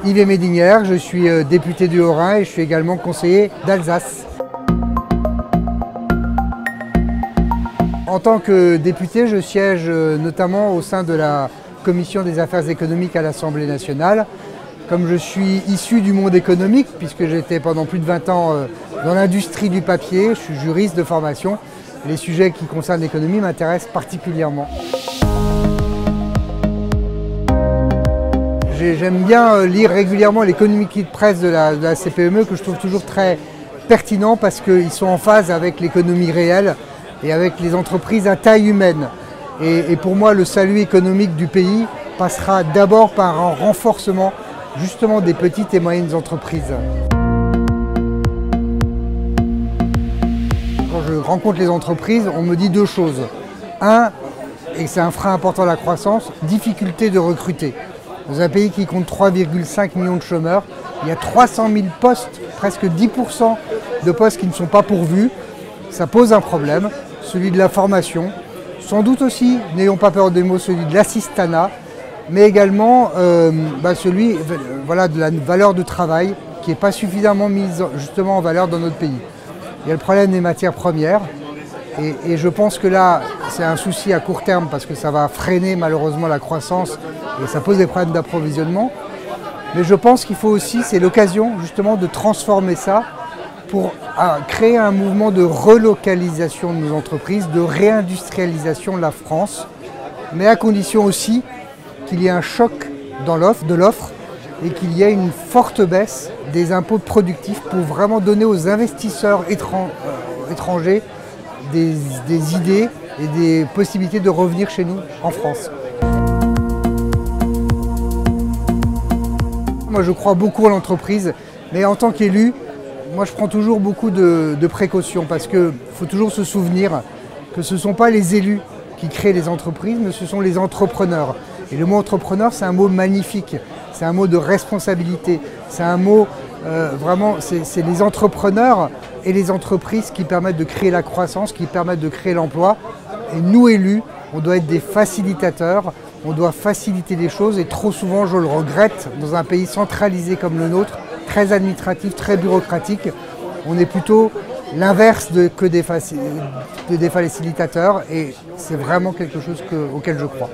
Yves Médinière, je suis député du Haut-Rhin et je suis également conseiller d'Alsace. En tant que député, je siège notamment au sein de la Commission des affaires économiques à l'Assemblée nationale. Comme je suis issu du monde économique, puisque j'étais pendant plus de 20 ans dans l'industrie du papier, je suis juriste de formation, les sujets qui concernent l'économie m'intéressent particulièrement. J'aime bien lire régulièrement les communiqués de presse de la CPME que je trouve toujours très pertinents parce qu'ils sont en phase avec l'économie réelle et avec les entreprises à taille humaine. Et pour moi, le salut économique du pays passera d'abord par un renforcement justement des petites et moyennes entreprises. Quand je rencontre les entreprises, on me dit deux choses. Un, et c'est un frein important à la croissance, difficulté de recruter. Dans un pays qui compte 3,5 millions de chômeurs, il y a 300 000 postes, presque 10% de postes qui ne sont pas pourvus. Ça pose un problème, celui de la formation. Sans doute aussi, n'ayons pas peur des mots, celui de l'assistanat, mais également celui de la valeur de travail qui n'est pas suffisamment mise justement en valeur dans notre pays. Il y a le problème des matières premières et je pense que là, c'est un souci à court terme parce que ça va freiner malheureusement la croissance et ça pose des problèmes d'approvisionnement. Mais je pense qu'il faut aussi, c'est l'occasion justement de transformer ça pour créer un mouvement de relocalisation de nos entreprises, de réindustrialisation de la France, mais à condition aussi qu'il y ait un choc de l'offre et qu'il y ait une forte baisse des impôts productifs pour vraiment donner aux investisseurs étrangers des idées et des possibilités de revenir chez nous en France. Moi je crois beaucoup à l'entreprise, mais en tant qu'élu, moi je prends toujours beaucoup de précautions parce qu'il faut toujours se souvenir que ce ne sont pas les élus qui créent les entreprises, mais ce sont les entrepreneurs. Et le mot entrepreneur, c'est un mot magnifique, c'est un mot de responsabilité, c'est un mot vraiment, c'est les entrepreneurs et les entreprises qui permettent de créer la croissance, qui permettent de créer l'emploi. Et nous, élus, on doit être des facilitateurs, on doit faciliter les choses et trop souvent, je le regrette, dans un pays centralisé comme le nôtre, très administratif, très bureaucratique, on est plutôt l'inverse que des facilitateurs et c'est vraiment quelque chose auquel je crois.